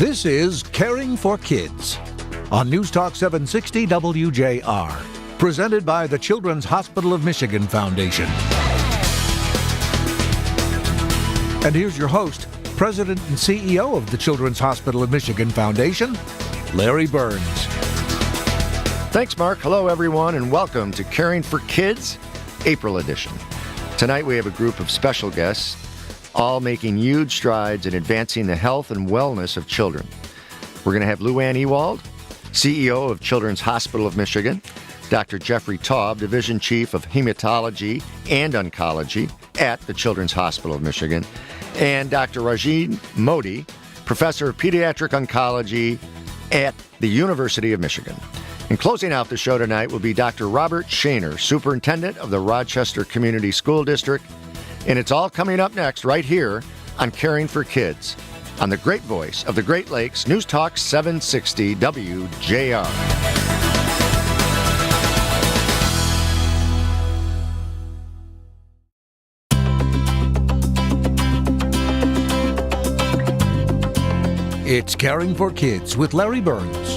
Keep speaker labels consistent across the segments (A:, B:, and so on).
A: This is Caring for Kids on News Talk 760 WJR, presented by the Children's Hospital of Michigan Foundation. And here's your host, President and CEO of the Children's Hospital of Michigan Foundation, Larry Burns.
B: Thanks, Mark. Hello, everyone, and welcome to Caring for Kids, April edition. Tonight we have a group of special guests, all making huge strides in advancing the health and wellness of children. We're going to have Luanne Ewald, CEO of Children's Hospital of Michigan, Dr. Jeffrey Taub, Division Chief of Hematology and Oncology at the Children's Hospital of Michigan, and Dr. Rajen Mody, Professor of Pediatric Oncology at the University of Michigan. And closing out the show tonight will be Dr. Robert Shaner, Superintendent of the Rochester Community School District. And it's all coming up next right here on Caring for Kids on the great voice of the Great Lakes, News Talk 760 WJR.
A: It's Caring for Kids with Larry Burns.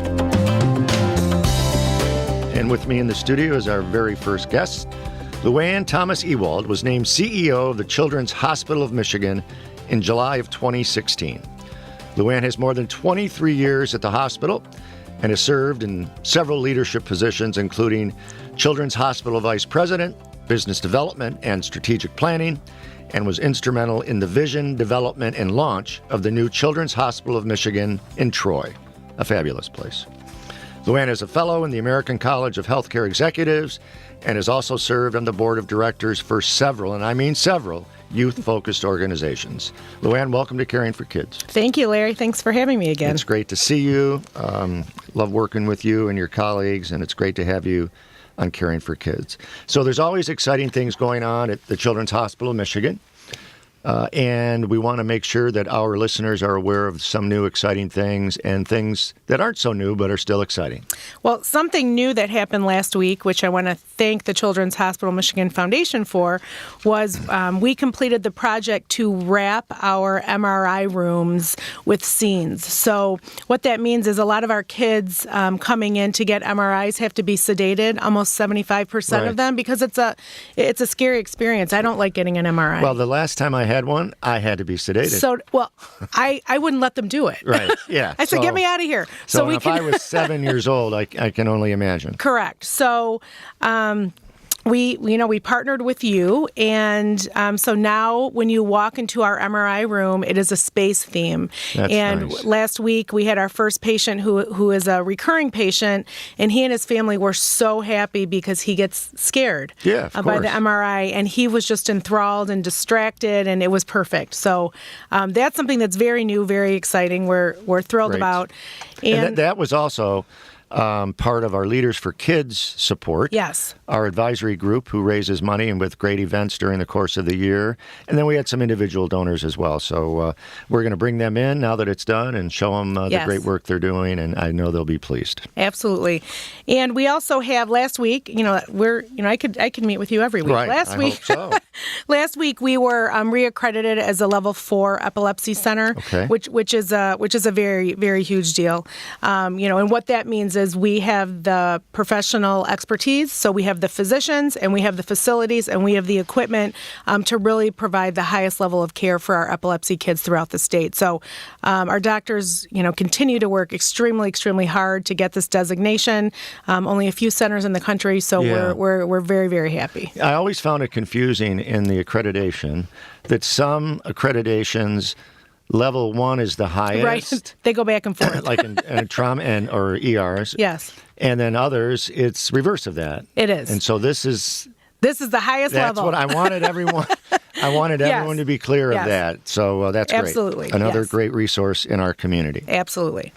B: And with me in the studio is our very first guest. Luanne Thomas Ewald was named CEO of the Children's Hospital of Michigan in July of 2016. Luanne has more than 23 years at the hospital and has served in several leadership positions, including Children's Hospital Vice President, Business Development and Strategic Planning, and was instrumental in the vision, development, and launch of the new Children's Hospital of Michigan in Troy, a fabulous place. Luanne is a fellow in the American College of Healthcare Executives and has also served on the board of directors for several, and I mean several, youth-focused organizations. Luanne, welcome to Caring for Kids.
C: Thank you, Larry. Thanks for having me again.
B: It's great to see you. Love working with you and your colleagues, and it's great to have you on Caring for Kids. So there's always exciting things going on at the Children's Hospital of Michigan. And we want to make sure that our listeners are aware of some new exciting things and things that aren't so new but are still exciting.
C: Well, something new that happened last week, which I want to thank the Children's Hospital Michigan Foundation for, was we completed the project to wrap our MRI rooms with scenes. So what that means is a lot of our kids coming in to get MRIs have to be sedated, almost 75% of them, because it's a scary experience. I don't like getting an MRI.
B: Well, the last time I had one, I had to be sedated.
C: So, well, I wouldn't let them do it.
B: Right, yeah.
C: I said, get me out of here.
B: So if I was 7 years old, I can only imagine.
C: Correct. So, we partnered with you, and so now when you walk into our MRI room, it is a space theme.
B: That's
C: and
B: nice.
C: Last week we had our first patient who is a recurring patient, and he and his family were so happy because he gets scared by the MRI, and he was just enthralled and distracted, and it was perfect. So that's something that's very new, very exciting. We're thrilled about.
B: And that was also part of our Leaders for Kids support.
C: Yes.
B: Our advisory group who raises money and with great events during the course of the year. And then we had some individual donors as well. So we're going to bring them in now that it's done and show them the great work they're doing. And I know they'll be pleased.
C: Absolutely. And we also have last week, I could meet with you every week.
B: Right. I hope so.
C: Last week we were reaccredited as a level 4 epilepsy center, which is a very, very huge deal. And what that means is we have the professional expertise, so we have the physicians and we have the facilities and we have the equipment to really provide the highest level of care for our epilepsy kids throughout the state. So our doctors, continue to work extremely, extremely hard to get this designation. Only a few centers in the country, so we're very, very happy.
B: I always found it confusing in the accreditation that some accreditations level 1 is the highest.
C: Right. They go back and forth.
B: Like in trauma or ERs.
C: Yes.
B: And then others, it's reverse of that.
C: It is.
B: And so this is
C: the highest level.
B: That's what I wanted everyone. I wanted everyone to be clear of that. So that's great.
C: Absolutely.
B: Another great resource in our community.
C: Absolutely.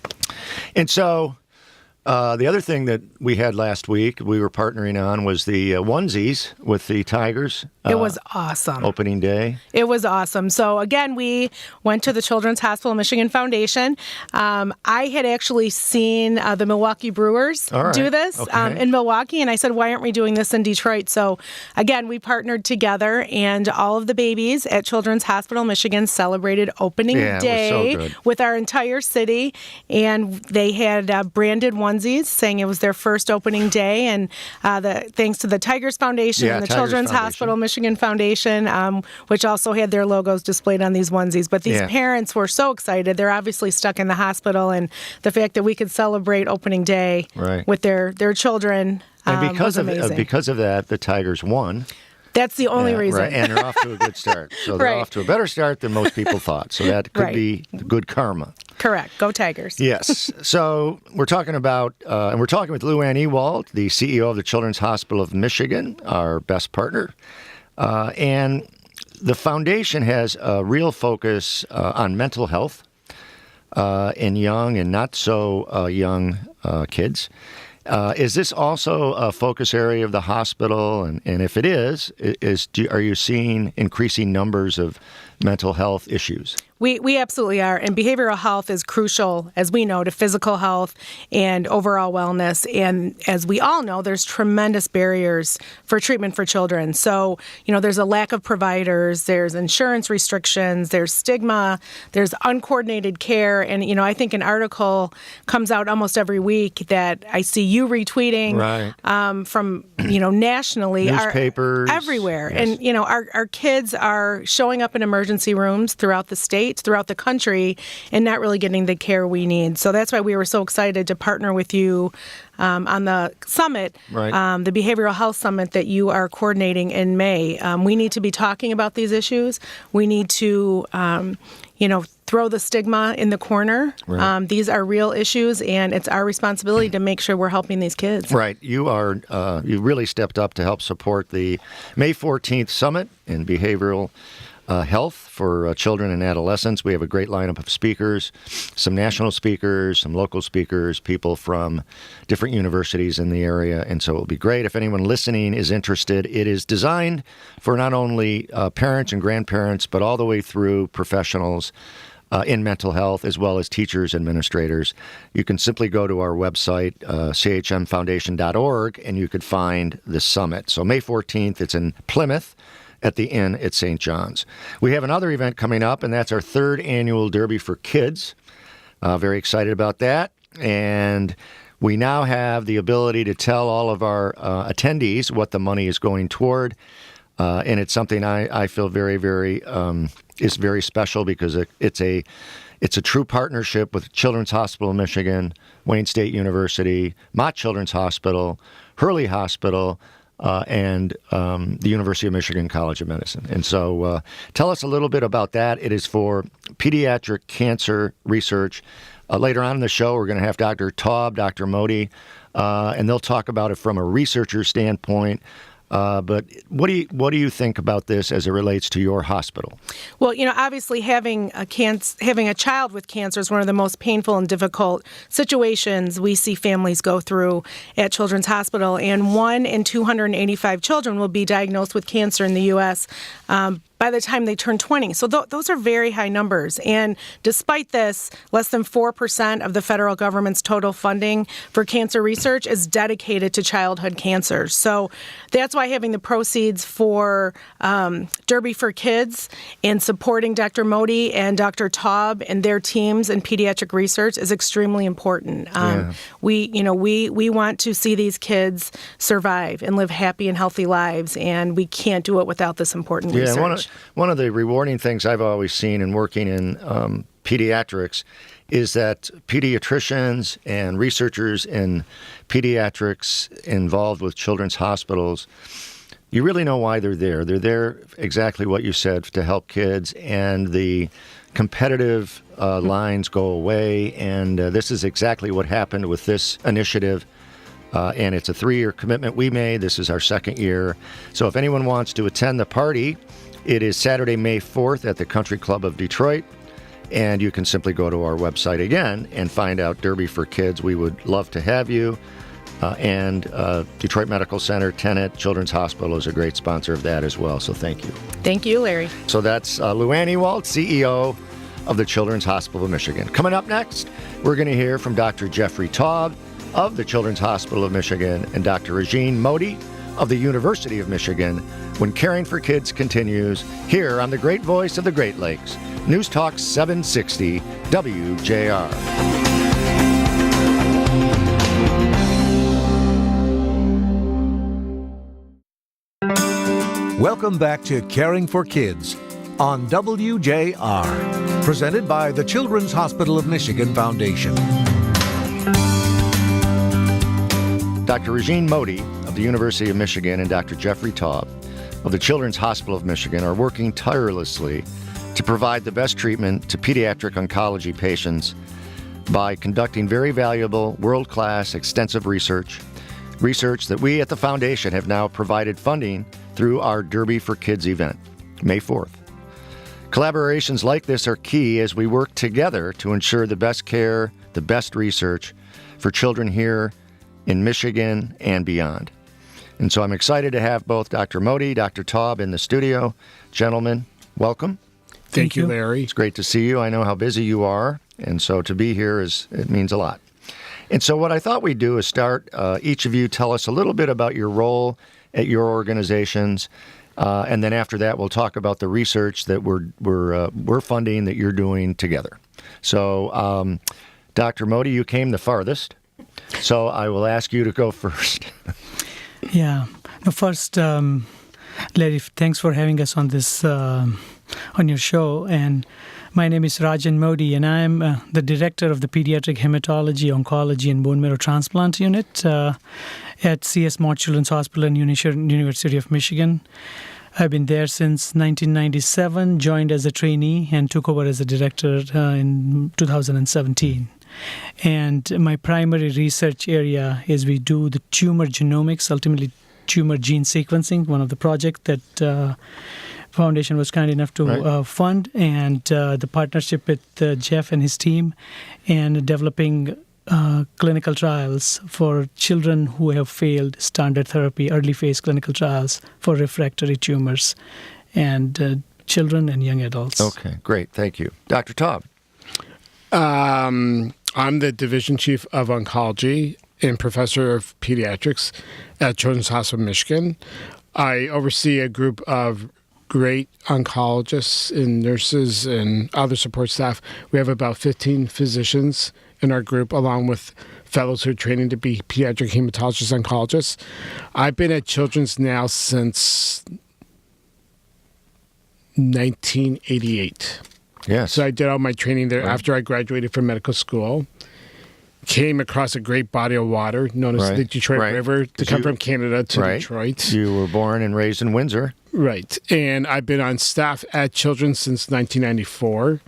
B: And so The other thing that we had last week, we were partnering on, was the onesies with the Tigers.
C: It was awesome.
B: Opening day.
C: It was awesome. So again, we went to the Children's Hospital of Michigan Foundation. I had actually seen the Milwaukee Brewers do this in Milwaukee, and I said, why aren't we doing this in Detroit? So again, we partnered together, and all of the babies at Children's Hospital of Michigan celebrated opening day with our entire city, and they had branded onesies saying it was their first opening day, and thanks to the Tigers Foundation and the Children's Hospital of Michigan Foundation, which also had their logos displayed on these onesies. But these parents were so excited. They're obviously stuck in the hospital, and the fact that we could celebrate opening day with their children
B: and
C: was amazing.
B: Because of that, the Tigers won.
C: That's the only reason.
B: Right, and they're off to a good start. So they're off to a better start than most people thought. So that could be good karma.
C: Correct. Go Tigers.
B: Yes. So we're talking about, and we're talking with Luanne Ewald, the CEO of the Children's Hospital of Michigan, our best partner. And the foundation has a real focus on mental health in young and not so young kids. Is this also a focus area of the hospital? And if it is are you seeing increasing numbers of mental health issues?
C: We absolutely are. And behavioral health is crucial, as we know, to physical health and overall wellness. And as we all know, there's tremendous barriers for treatment for children. So, there's a lack of providers, there's insurance restrictions, there's stigma, there's uncoordinated care. And, I think an article comes out almost every week that I see you retweeting from, nationally.
B: Newspapers.
C: Everywhere.
B: Yes.
C: And, our kids are showing up in emergency rooms throughout the state, throughout the country, and not really getting the care we need. So that's why we were so excited to partner with you on the summit, the Behavioral Health Summit that you are coordinating in May. We need to be talking about these issues. We need to, throw the stigma in the corner. These are real issues, and it's our responsibility to make sure we're helping these kids. Right.
B: You really stepped up to help support the May 14th Summit in Behavioral Health for children and adolescents. We have a great lineup of speakers, some national speakers, some local speakers, people from different universities in the area, and so it will be great. If anyone listening is interested, it is designed for not only parents and grandparents, but all the way through professionals in mental health, as well as teachers, administrators. You can simply go to our website, chmfoundation.org, and you could find the summit. So May 14th, it's in Plymouth at the Inn at St. John's. We have another event coming up, and that's our third annual Derby for Kids. Very excited about that. And we now have the ability to tell all of our attendees what the money is going toward. And it's something I feel very, very is very special because it's a true partnership with Children's Hospital of Michigan, Wayne State University, Mott Children's Hospital, Hurley Hospital, and the University of Michigan College of Medicine. And so tell us a little bit about that. It is for pediatric cancer research. Later on in the show, we're going to have Dr. Taub, Dr. Mody, and they'll talk about it from a researcher standpoint. But what do you think about this as it relates to your hospital?
C: Well, obviously having a child with cancer is one of the most painful and difficult situations we see families go through at Children's Hospital. And 1 in 285 children will be diagnosed with cancer in the U.S. By the time they turn 20. So those are very high numbers. And despite this, less than 4% of the federal government's total funding for cancer research is dedicated to childhood cancers. So that's why having the proceeds for Derby for Kids and supporting Dr. Mody and Dr. Taub and their teams in pediatric research is extremely important. We want to see these kids survive and live happy and healthy lives, and we can't do it without this important research.
B: One of the rewarding things I've always seen in working in pediatrics is that pediatricians and researchers in pediatrics involved with children's hospitals, you really know why they're there. They're there, exactly what you said, to help kids, and the competitive lines go away. And this is exactly what happened with this initiative. And it's a 3-year commitment we made. This is our 2nd year. So if anyone wants to attend the party, it is Saturday, May 4th at the Country Club of Detroit. And you can simply go to our website again and find out Derby for Kids. We would love to have you. And Detroit Medical Center, Tenet Children's Hospital is a great sponsor of that as well. So thank you.
C: Thank you, Larry.
B: So that's Luanne Ewald, CEO of the Children's Hospital of Michigan. Coming up next, we're going to hear from Dr. Jeffrey Taub of the Children's Hospital of Michigan and Dr. Rajen Mody of the University of Michigan when Caring for Kids continues here on the great voice of the Great Lakes, News Talk 760 WJR.
A: Welcome back to Caring for Kids on WJR, presented by the Children's Hospital of Michigan Foundation.
B: Dr. Rajen Mody of the University of Michigan and Dr. Jeffrey Taub of the Children's Hospital of Michigan are working tirelessly to provide the best treatment to pediatric oncology patients by conducting very valuable, world-class, extensive research that we at the Foundation have now provided funding through our Derby for Kids event, May 4th. Collaborations like this are key as we work together to ensure the best care, the best research for children here in Michigan and beyond. And so I'm excited to have both Dr. Mody, Dr. Taub in the studio. Gentlemen, welcome.
D: Thank you, Larry.
B: It's great to see you. I know how busy you are, and so to be here it means a lot. And so what I thought we'd do is start, each of you tell us a little bit about your role at your organizations, and then after that we'll talk about the research that we're funding that you're doing together. So, Dr. Mody, you came the farthest, so I will ask you to go first.
D: Yeah. First, Larry, thanks for having us on this on your show. And my name is Rajen Mody, and I'm the director of the Pediatric Hematology, Oncology, and Bone Marrow Transplant Unit at C.S. Mott Children's Hospital in University of Michigan. I've been there since 1997, joined as a trainee, and took over as a director in 2017. And my primary research area is we do the tumor genomics, ultimately tumor gene sequencing, one of the projects that Foundation was kind enough to fund, and the partnership with Jeff and his team, and developing clinical trials for children who have failed standard therapy, early phase clinical trials for refractory tumors, and children and young adults.
B: Okay, great. Thank you. Dr. Taub.
E: I'm the Division Chief of Oncology and Professor of Pediatrics at Children's Hospital of Michigan. I oversee a group of great oncologists and nurses and other support staff. We have about 15 physicians in our group, along with fellows who are training to be pediatric hematologists, oncologists. I've been at Children's now since 1988.
B: Yes.
E: So I did all my training there after I graduated from medical school. Came across a great body of water known as the Detroit River to come from Canada to Detroit.
B: You were born and raised in Windsor.
E: Right. And I've been on staff at Children's since 1994.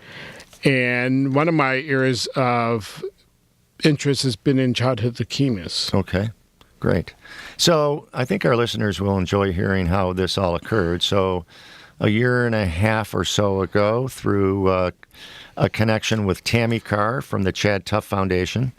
E: And one of my areas of interest has been in childhood leukemias.
B: Okay, great. So I think our listeners will enjoy hearing how this all occurred. So a year and a half or so ago, through a connection with Tammy Carr from the Chad Tuff Foundation,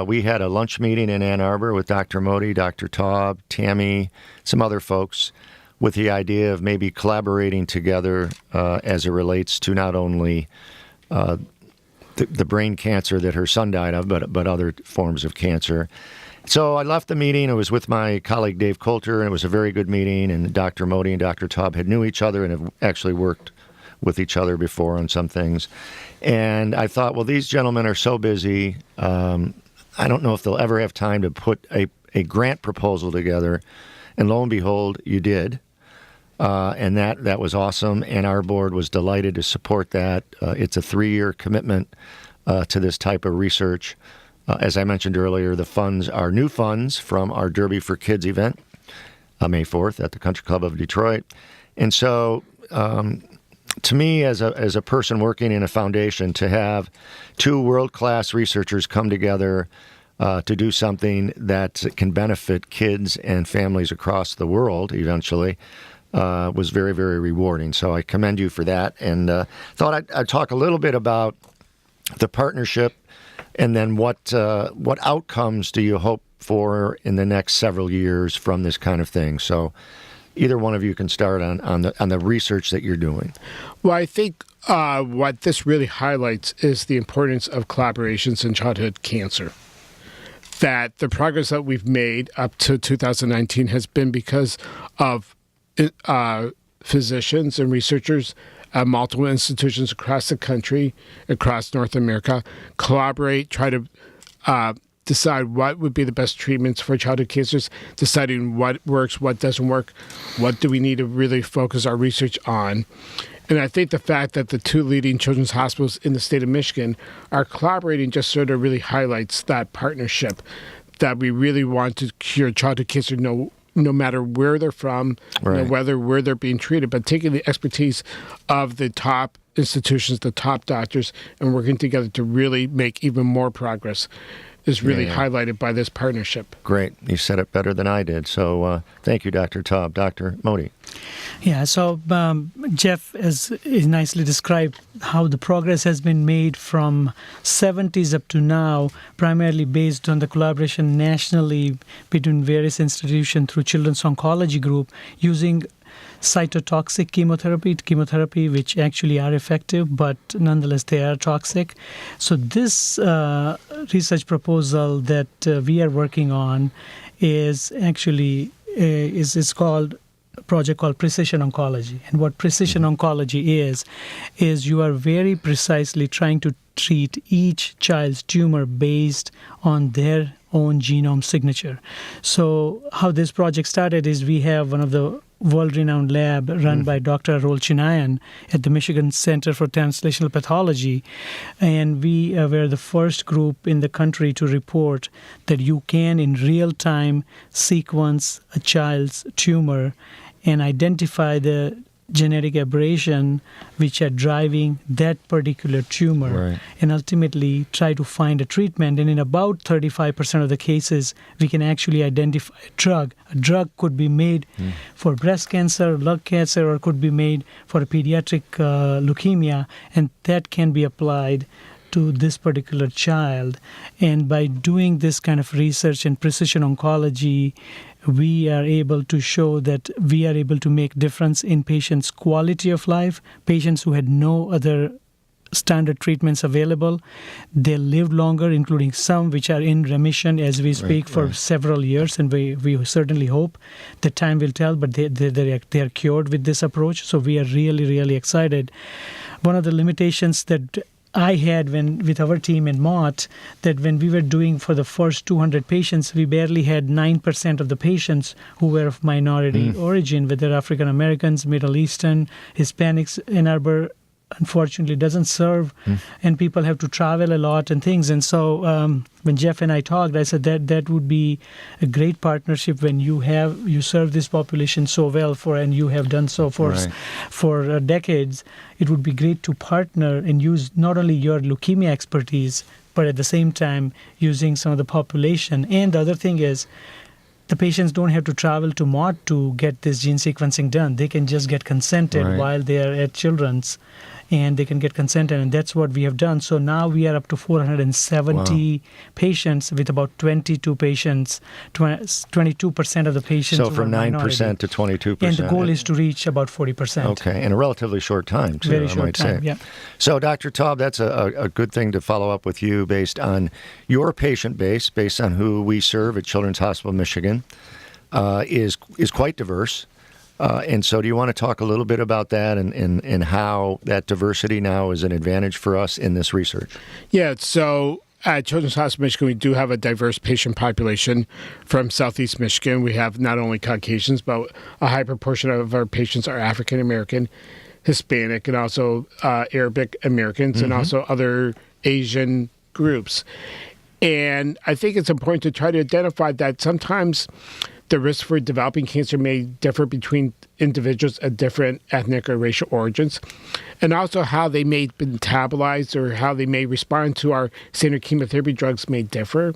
B: we had a lunch meeting in Ann Arbor with Dr. Mody, Dr. Taub, Tammy, some other folks, with the idea of maybe collaborating together as it relates to not only the brain cancer that her son died of, but other forms of cancer. So I left the meeting. It was with my colleague Dave Coulter, and it was a very good meeting. And Dr. Mody and Dr. Taub had knew each other and have actually worked with each other before on some things. And I thought, well, these gentlemen are so busy. I don't know if they'll ever have time to put a grant proposal together. And lo and behold, you did. And that was awesome. And our board was delighted to support that. It's a 3-year commitment to this type of research. As I mentioned earlier, the funds are new funds from our Derby for Kids event, May 4th at the Country Club of Detroit. And so to me, as a person working in a foundation, to have 2 world-class researchers come together to do something that can benefit kids and families across the world eventually was very, very rewarding. So I commend you for that, and thought I'd talk a little bit about the partnership, and then what outcomes do you hope for in the next several years from this kind of thing? So either one of you can start on the research that you're doing.
E: Well, I think what this really highlights is the importance of collaborations in childhood cancer. That the progress that we've made up to 2019 has been because of physicians and researchers at multiple institutions across the country, across North America, collaborate, try to decide what would be the best treatments for childhood cancers, deciding what works, what doesn't work, what do we need to really focus our research on. And I think the fact that the two leading children's hospitals in the state of Michigan are collaborating just sort of really highlights that partnership, that we really want to cure childhood cancer no matter where they're from,
B: right,
E: where they're being treated, but taking the expertise of the top institutions, the top doctors, and working together to really make even more progress is really highlighted by this partnership.
B: Great. You said it better than I did. So thank you, Dr. Taub. Dr. Mody.
D: Yeah, so Jeff has nicely described how the progress has been made from 70s up to now, primarily based on the collaboration nationally between various institutions through Children's Oncology Group using cytotoxic chemotherapy, which actually are effective, but nonetheless they are toxic. So this research proposal that we are working on is actually is called a project called Precision Oncology. And what Precision Oncology is you are very precisely trying to treat each child's tumor based on their own genome signature. So how this project started is we have one of the world-renowned lab run by Dr. Rolchinayan at the Michigan Center for Translational Pathology, and we were the first group in the country to report that you can in real time sequence a child's tumor and identify the genetic aberration which are driving that particular tumor,
B: right,
D: and ultimately try to find a treatment. And in about 35% of the cases, we can actually identify a drug. A drug could be made for breast cancer, lung cancer, or could be made for a pediatric leukemia, and that can be applied to this particular child. And by doing this kind of research in precision oncology, we are able to show that we are able to make difference in patients' quality of life. Patients who had no other standard treatments available, they live longer, including some which are in remission as we speak for several years, and we certainly hope that time will tell, but they are cured with this approach. So we are really, really excited. One of the limitations that I had with our team in Mott, that when we were doing for the first 200 patients, we barely had 9% of the patients who were of minority origin, whether African Americans, Middle Eastern, Hispanics. Ann Arbor, unfortunately, doesn't serve, and people have to travel a lot and things. And so when Jeff and I talked, I said that would be a great partnership when you serve this population so well and you have done so for decades. It would be great to partner and use not only your leukemia expertise, but at the same time using some of the population. And the other thing is, the patients don't have to travel to Mott to get this gene sequencing done. They can just get consented while they are at Children's, and they can get consented, and that's what we have done. So now we are up to 470 patients with about 22 patients, 22% of the patients.
B: So from 9% to 22%.
D: And the goal is to reach about 40%.
B: Okay, in a relatively short time, too,
D: Very
B: I
D: short
B: might
D: time,
B: say.
D: yeah.
B: So, Dr. Taub, that's a good thing to follow up with you based on your patient base, based on who we serve at Children's Hospital of Michigan, is quite diverse. And so do you want to talk a little bit about that and how that diversity now is an advantage for us in this research? Yeah,
E: so at Children's Hospital of Michigan, we do have a diverse patient population from Southeast Michigan. We have not only Caucasians, but a high proportion of our patients are African American, Hispanic, and also Arabic Americans, and also other Asian groups. And I think it's important to try to identify that sometimes the risk for developing cancer may differ between individuals of different ethnic or racial origins, and also how they may metabolize or how they may respond to our standard chemotherapy drugs may differ.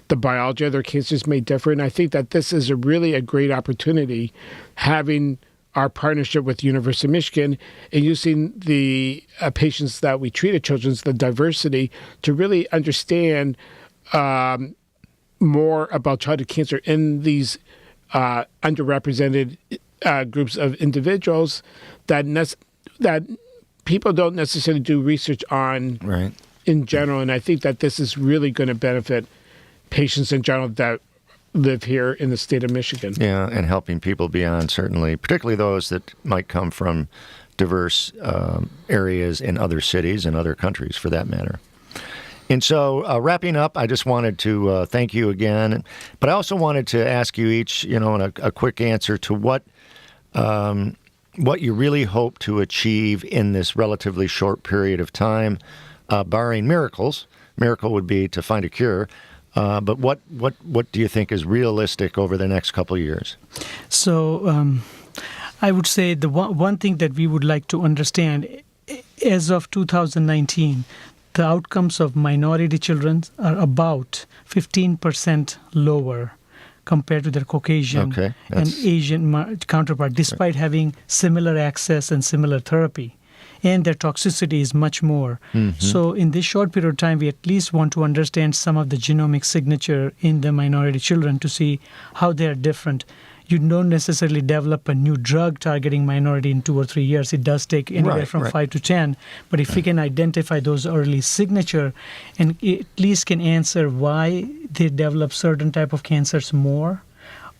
E: The biology of their cancers may differ, and I think that this is really a great opportunity, having our partnership with the University of Michigan and using the patients that we treat at Children's, the diversity, to really understand more about childhood cancer in these underrepresented groups of individuals that people don't necessarily do research on in general. And I think that this is really going to benefit patients in general that live here in the state of Michigan.
B: Yeah, and helping people beyond, certainly, particularly those that might come from diverse areas in other cities and other countries, for that matter. And so, wrapping up, I just wanted to thank you again, but I also wanted to ask you each, in a quick answer to what you really hope to achieve in this relatively short period of time, barring miracles. Miracle would be to find a cure. But what do you think is realistic over the next couple of years?
D: So I would say the one thing that we would like to understand, as of 2019, the outcomes of minority children are about 15% lower compared to their Caucasian and Asian counterpart, despite having similar access and similar therapy. And their toxicity is much more. So in this short period of time, we at least want to understand some of the genomic signature in the minority children to see how they are different. You don't necessarily develop a new drug targeting minority in 2 or 3 years. It does take anywhere from 5 to 10. But if we can identify those early signature and at least can answer why they develop certain type of cancers more,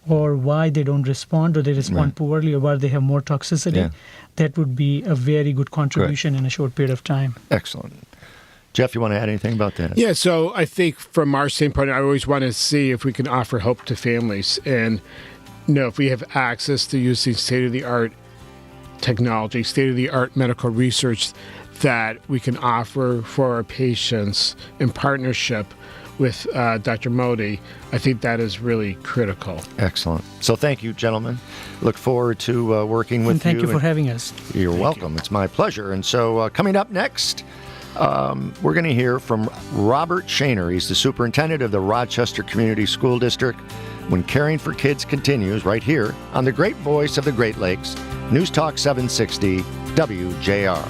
D: or why they don't respond, or they respond poorly, or why they have more toxicity, that would be a very good contribution in a short period of time.
B: Excellent. Jeff, you want to add anything about that?
E: Yeah, so I think from our standpoint, I always want to see if we can offer hope to families. And if we have access to using state-of-the-art technology, state-of-the-art medical research that we can offer for our patients in partnership with Dr. Mody, I think that is really critical.
B: Excellent. So thank you, gentlemen. Look forward to working with you.
D: And thank you for having us.
B: You're welcome. It's my pleasure. And so coming up next, we're going to hear from Robert Shaner. He's the superintendent of the Rochester Community School District. When Caring for Kids continues right here on the great voice of the Great Lakes, News Talk 760 WJR.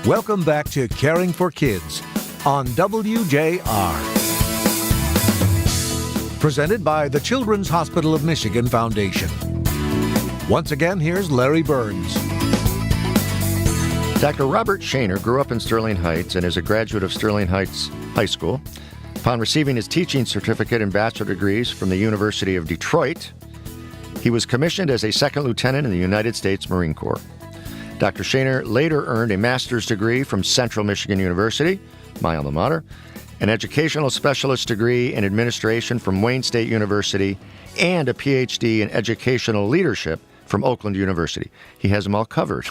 A: Welcome back to Caring for Kids on WJR. Presented by the Children's Hospital of Michigan Foundation. Once again, here's Larry Burns.
B: Dr. Robert Shaner grew up in Sterling Heights and is a graduate of Sterling Heights High School. Upon receiving his teaching certificate and bachelor degrees from the University of Detroit, he was commissioned as a second lieutenant in the United States Marine Corps. Dr. Shaner later earned a master's degree from Central Michigan University, my alma mater, an educational specialist degree in administration from Wayne State University, and a PhD in educational leadership from Oakland University. He has them all covered.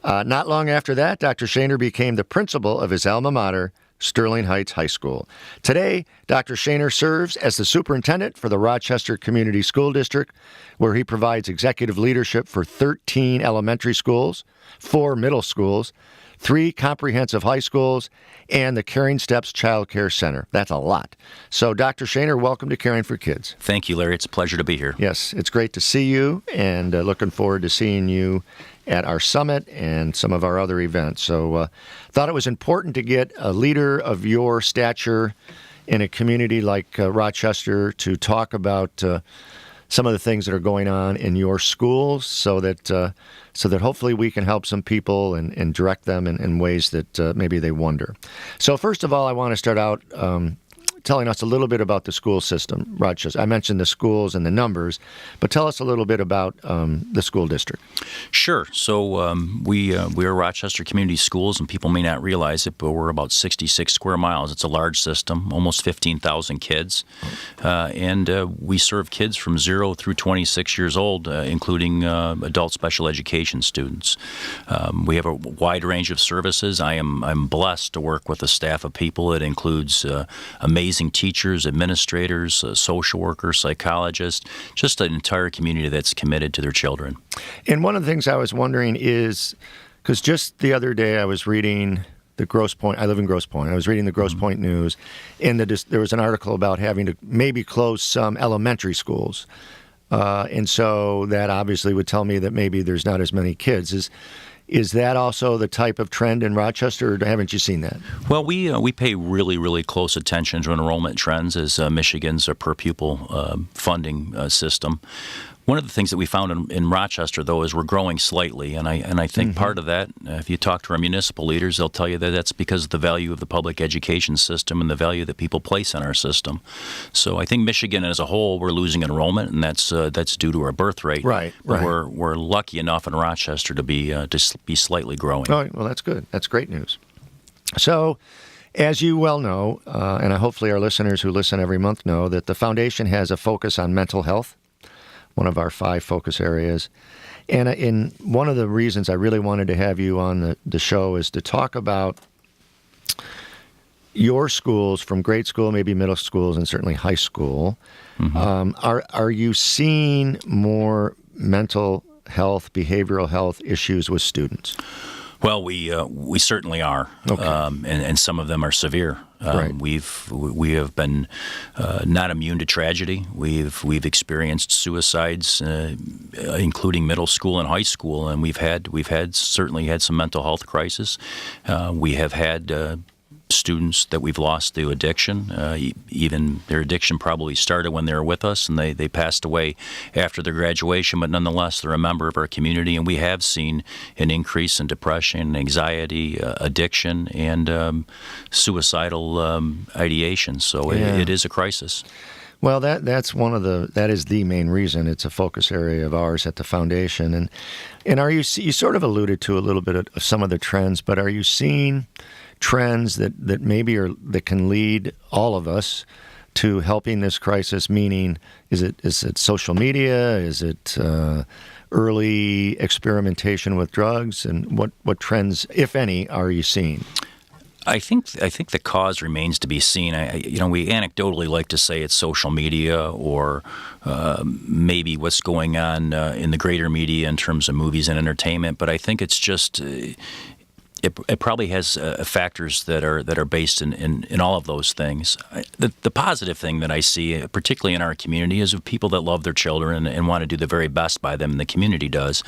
B: Not long after that, Dr. Shaner became the principal of his alma mater, Sterling Heights High School. Today, Dr. Shaner serves as the superintendent for the Rochester Community School District, where he provides executive leadership for 13 elementary schools, 4 middle schools, 3 comprehensive high schools, and the Caring Steps Child Care Center. That's a lot. So, Dr. Shaner, welcome to Caring for Kids.
F: Thank you, Larry. It's a pleasure to be here.
B: Yes, it's great to see you, and looking forward to seeing you at our summit and some of our other events. So thought it was important to get a leader of your stature in a community like Rochester to talk about some of the things that are going on in your schools so that hopefully we can help some people and direct them in ways that maybe they wonder. So first of all, I want to start out telling us a little bit about the school system, Rochester. I mentioned the schools and the numbers, but tell us a little bit about the school district.
F: Sure. So we are Rochester Community Schools, and people may not realize it, but we're about 66 square miles. It's a large system, almost 15,000 kids, and we serve kids from 0 through 26 years old, including adult special education students. We have a wide range of services. I'm blessed to work with a staff of people. It includes amazing teachers, administrators, social workers, psychologists, just an entire community that's committed to their children.
B: And one of the things I was wondering is, because just the other day I was reading the Grosse Pointe. I live in Grosse Pointe. I was reading the Grosse Pointe News, and there was an article about having to maybe close some elementary schools. And so that obviously would tell me that maybe there's not as many kids. Is that also the type of trend in Rochester, or haven't you seen that?
F: Well, we pay really, really close attention to enrollment trends as Michigan's per pupil funding system. One of the things that we found in Rochester, though, is we're growing slightly, and I think part of that, if you talk to our municipal leaders, they'll tell you that that's because of the value of the public education system and the value that people place in our system. So I think Michigan as a whole, we're losing enrollment, and that's due to our birth rate.
B: Right.
F: But we're lucky enough in Rochester to be slightly growing.
B: Oh, well, that's good. That's great news. So, as you well know, and hopefully our listeners who listen every month know, that the foundation has a focus on mental health, one of our 5 focus areas. And in one of the reasons I really wanted to have you on the show is to talk about your schools, from grade school, maybe middle schools, and certainly high school. Are you seeing more mental health, behavioral health issues with students?
F: Well, we certainly are, and some of them are severe.
B: Right.
F: We have been not immune to tragedy. We've experienced suicides, including middle school and high school, and we've certainly had some mental health crisis. We have had students that we've lost to addiction. Even their addiction probably started when they were with us, and they passed away after their graduation, but nonetheless, they're a member of our community, and we have seen an increase in depression, anxiety, addiction, and suicidal ideation. So it is a crisis.
B: Well, that is the main reason. It's a focus area of ours at the foundation. And you sort of alluded to a little bit of some of the trends, but are you seeing trends that maybe that can lead all of us to helping this crisis? Meaning, is it social media? Is it early experimentation with drugs? And what trends, if any, are you seeing?
F: I think the cause remains to be seen. We anecdotally like to say it's social media or maybe what's going on in the greater media in terms of movies and entertainment. But I think it's just it probably has factors that are based in all of those things. The positive thing that I see, particularly in our community, is of people that love their children and want to do the very best by them, and the community does.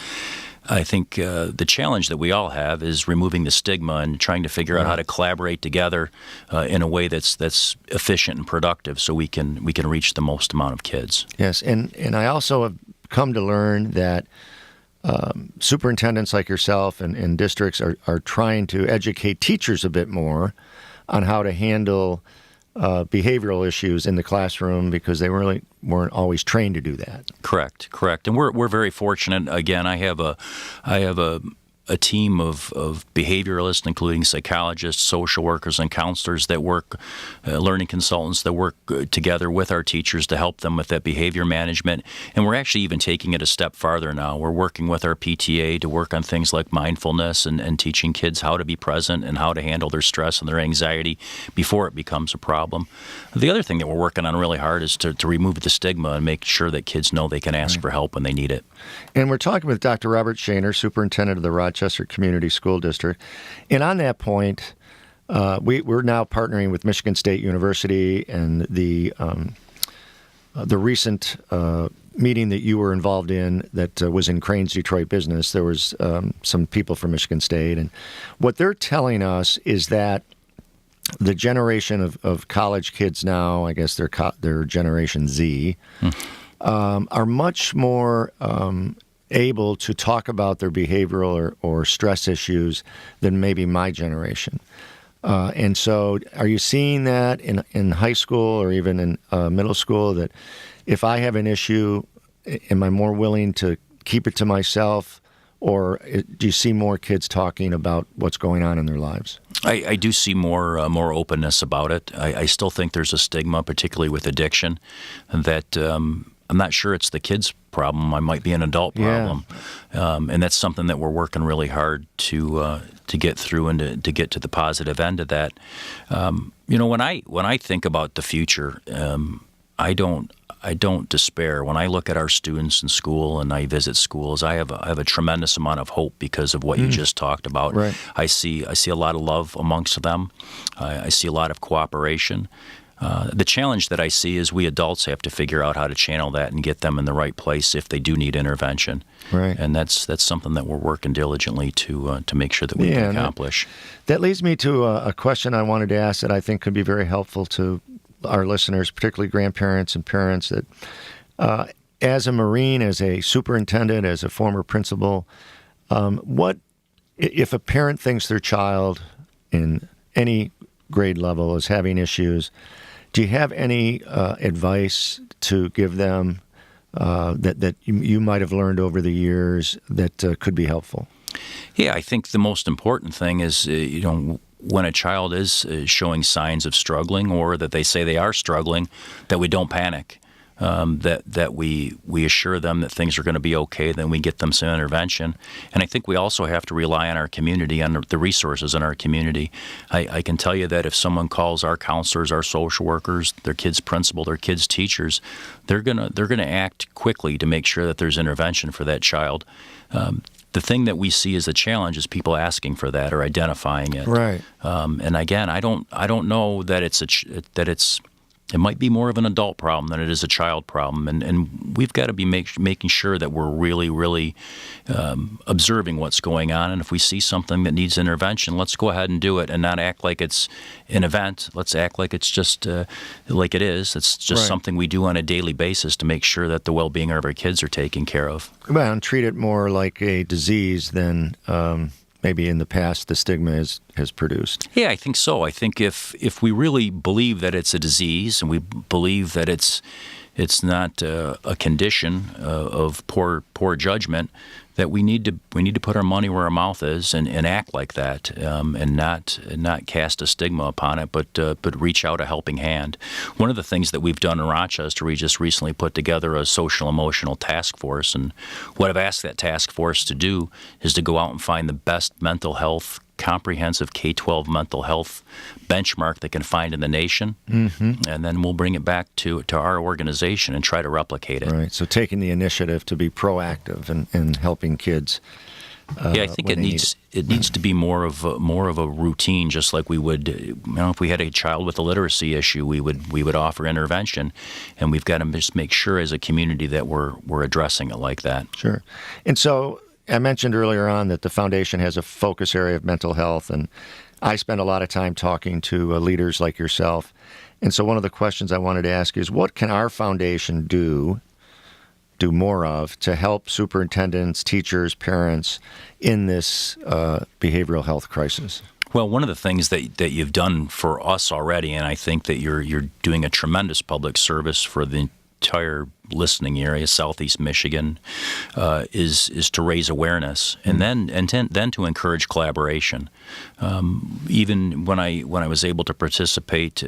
F: I think the challenge that we all have is removing the stigma and trying to figure out how to collaborate together in a way that's efficient and productive, so we can reach the most amount of kids.
B: Yes, and I also have come to learn that superintendents like yourself and districts are trying to educate teachers a bit more on how to handle behavioral issues in the classroom, because they really weren't always trained to do that.
F: Correct. And we're very fortunate. Again, I have a team of behavioralists, including psychologists, social workers, and counselors that work, learning consultants that work together with our teachers to help them with that behavior management. And we're actually even taking it a step farther now. We're working with our PTA to work on things like mindfulness and teaching kids how to be present and how to handle their stress and their anxiety before it becomes a problem. The other thing that we're working on really hard is to remove the stigma and make sure that kids know they can ask for help when they need it.
B: And we're talking with Dr. Robert Shaner, superintendent of the Rochester Community School District. And on that point, we're now partnering with Michigan State University, and the recent meeting that you were involved in that was in Crane's Detroit Business, there was some people from Michigan State. And what they're telling us is that the generation of college kids now, I guess they're Generation Z, are much more able to talk about their behavioral or stress issues than maybe my generation. And so are you seeing that in high school or even in middle school, that if I have an issue, am I more willing to keep it to myself, or do you see more kids talking about what's going on in their lives?
F: I do see more openness about it. I still think there's a stigma, particularly with addiction, that I'm not sure it's the kids' problem. I might be an adult problem, and that's something that we're working really hard to get through and to get to the positive end of that. When I think about the future, I don't despair. When I look at our students in school and I visit schools, I have a tremendous amount of hope because of what you just talked about.
B: Right.
F: I see a lot of love amongst them. I see a lot of cooperation. The challenge that I see is we adults have to figure out how to channel that and get them in the right place if they do need intervention.
B: Right.
F: And that's something that we're working diligently to make sure that we can accomplish.
B: That leads me to a question I wanted to ask that I think could be very helpful to our listeners, particularly grandparents and parents, that as a Marine, as a superintendent, as a former principal, what if a parent thinks their child in any grade level is having issues, do you have any advice to give them that you might have learned over the years that could be helpful?
F: Yeah, I think the most important thing is, when a child is showing signs of struggling or that they say they are struggling, that we don't panic, that we assure them that things are going to be okay, then we get them some intervention. And I think we also have to rely on our community, on the resources in our community. I can tell you that if someone calls our counselors, our social workers, their kids' principal, their kids' teachers, they're gonna act quickly to make sure that there's intervention for that child. The thing that we see as a challenge is people asking for that or identifying it.
B: Right.
F: And again, I don't know that it might be more of an adult problem than it is a child problem, and we've got to be making sure that we're really, really observing what's going on. And if we see something that needs intervention, let's go ahead and do it, and not act like it's an event. Let's act like it's just like it is. It's just something we do on a daily basis to make sure that the well-being of our kids are taken care of.
B: Well, and treat it more like a disease than maybe in the past the stigma has produced.
F: Yeah, I think so. I think if we really believe that it's a disease and we believe that it's not a condition of poor judgment, that we need to put our money where our mouth is and act like that, and not cast a stigma upon it, but reach out a helping hand. One of the things that we've done in Rochester, we just recently put together a social emotional task force, and what I've asked that task force to do is to go out and find the best mental health, comprehensive K-12 mental health benchmark they can find in the nation, and then we'll bring it back to our organization and try to replicate it.
B: Right. So taking the initiative to be proactive and helping kids.
F: Yeah, I think it needs to be more of a routine, just like we would, if we had a child with a literacy issue, we would offer intervention, and we've got to just make sure as a community that we're addressing it like that.
B: Sure. And so I mentioned earlier on that the foundation has a focus area of mental health, and I spend a lot of time talking to leaders like yourself. And so one of the questions I wanted to ask is, what can our foundation do more of to help superintendents, teachers, parents in this behavioral health crisis?
F: Well, one of the things that you've done for us already, and I think that you're doing a tremendous public service for the entire listening area, Southeast Michigan, is to raise awareness, and then to encourage collaboration. Even when I was able to participate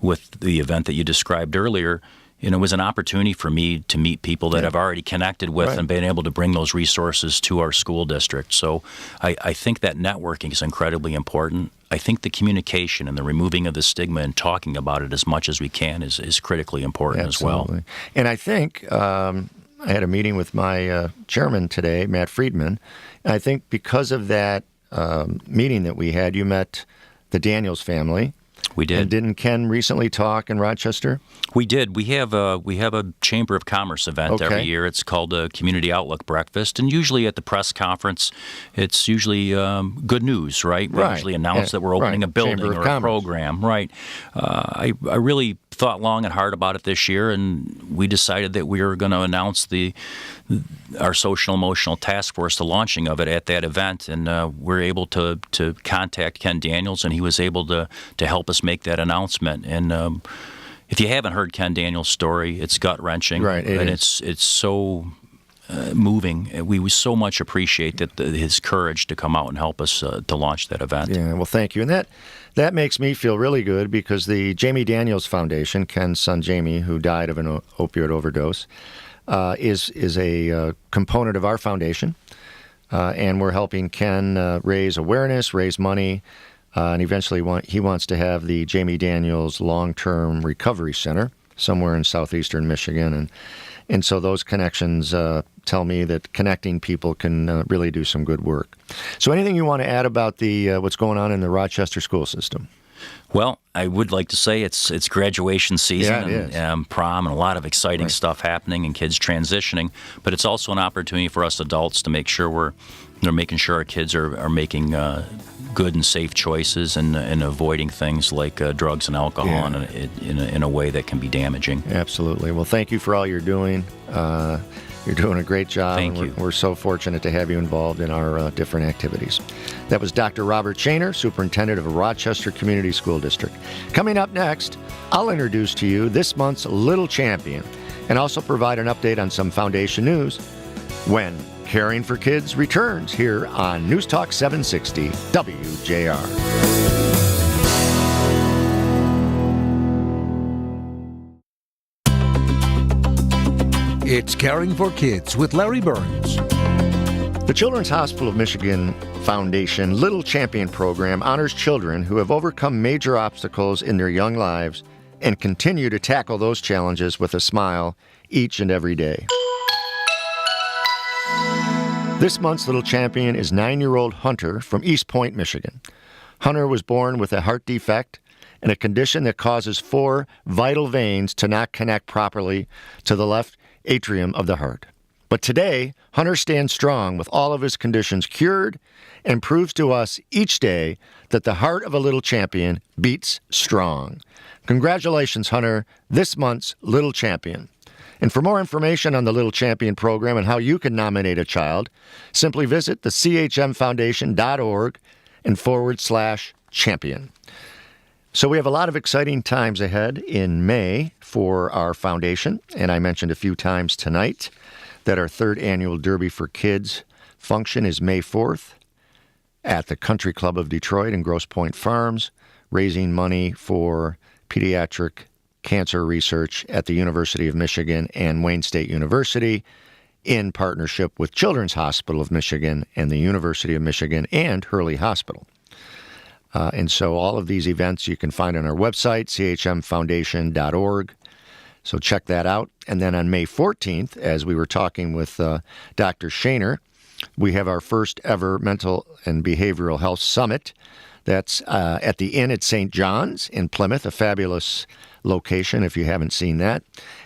F: with the event that you described earlier, it was an opportunity for me to meet people that I've already connected with and been able to bring those resources to our school district. So I think that networking is incredibly important. I think the communication and the removing of the stigma and talking about it as much as we can is critically important as well.
B: And I think I had a meeting with my chairman today, Matt Friedman, and I think because of that meeting that we had, you met the Daniels family.
F: We did.
B: And didn't Ken recently talk in Rochester?
F: We did. We have a Chamber of Commerce event every year. It's called a Community Outlook Breakfast, and usually at the press conference, it's usually good news, right? We usually announce that we're opening a building or a program, right? I really thought long and hard about it this year, and we decided that we were going to announce our social emotional task force, the launching of it at that event, and we're able to contact Ken Daniels, and he was able to help us make that announcement. And if you haven't heard Ken Daniels' story, it's gut-wrenching,
B: right?
F: It's so moving. We so much appreciate his courage to come out and help us to launch that event.
B: Yeah, well, thank you. And that makes me feel really good, because the Jamie Daniels Foundation, Ken's son Jamie, who died of an opioid overdose, is a component of our foundation, and we're helping Ken raise awareness, raise money, and eventually he wants to have the Jamie Daniels Long-Term Recovery Center. somewhere in southeastern Michigan. And so those connections tell me that connecting people can really do some good work. So anything you want to add about the what's going on in the Rochester school system?
F: Well, I would like to say it's graduation season
B: and
F: prom and a lot of exciting stuff happening and kids transitioning. But it's also an opportunity for us adults to make sure we're making sure our kids are making good and safe choices and avoiding things like drugs and alcohol in a way that can be damaging.
B: Absolutely. Well, thank you for all you're doing. You're doing a great job.
F: Thank you.
B: We're so fortunate to have you involved in our different activities. That was Dr. Robert Shaner, Superintendent of Rochester Community School District. Coming up next, I'll introduce to you this month's Little Champion and also provide an update on some foundation news when Caring for Kids returns here on News Talk 760 WJR.
A: It's Caring for Kids with Larry Burns.
B: The Children's Hospital of Michigan Foundation Little Champion program honors children who have overcome major obstacles in their young lives and continue to tackle those challenges with a smile each and every day. This month's Little Champion is 9-year-old Hunter from East Point, Michigan. Hunter was born with a heart defect and a condition that causes 4 vital veins to not connect properly to the left atrium of the heart. But today, Hunter stands strong with all of his conditions cured and proves to us each day that the heart of a little champion beats strong. Congratulations, Hunter, this month's Little Champion. And for more information on the Little Champion program and how you can nominate a child, simply visit the chmfoundation.org and /champion. So we have a lot of exciting times ahead in May for our foundation, and I mentioned a few times tonight that our 3rd annual Derby for Kids function is May 4th at the Country Club of Detroit in Grosse Pointe Farms, raising money for pediatric cancer research at the University of Michigan and Wayne State University in partnership with Children's Hospital of Michigan and the University of Michigan and Hurley Hospital. And so all of these events you can find on our website, chmfoundation.org. So check that out. And then on May 14th, as we were talking with Dr. Shaner, we have our first ever Mental and Behavioral Health Summit. That's at the Inn at St. John's in Plymouth, a fabulous location if you haven't seen that.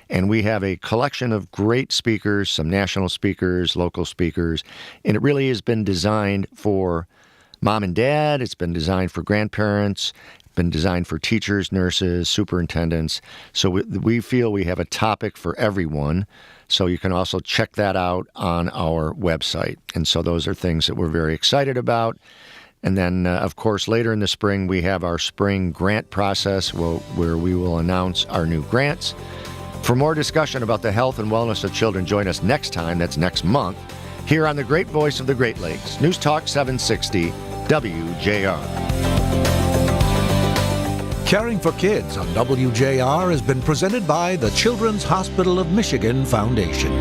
B: And we have a collection of great speakers, some national speakers, local speakers, and it really has been designed for mom and dad. It's been designed for grandparents, been designed for teachers, nurses, superintendents. So we feel we have a topic for everyone. So you can also check that out on our website. And so those are things that we're very excited about. And then, of course, later in the spring, we have our spring grant process where we will announce our new grants. For more discussion about the health and wellness of children, join us next time, that's next month, here on the great voice of the Great Lakes, News Talk 760 WJR.
A: Caring for Kids on WJR has been presented by the Children's Hospital of Michigan Foundation.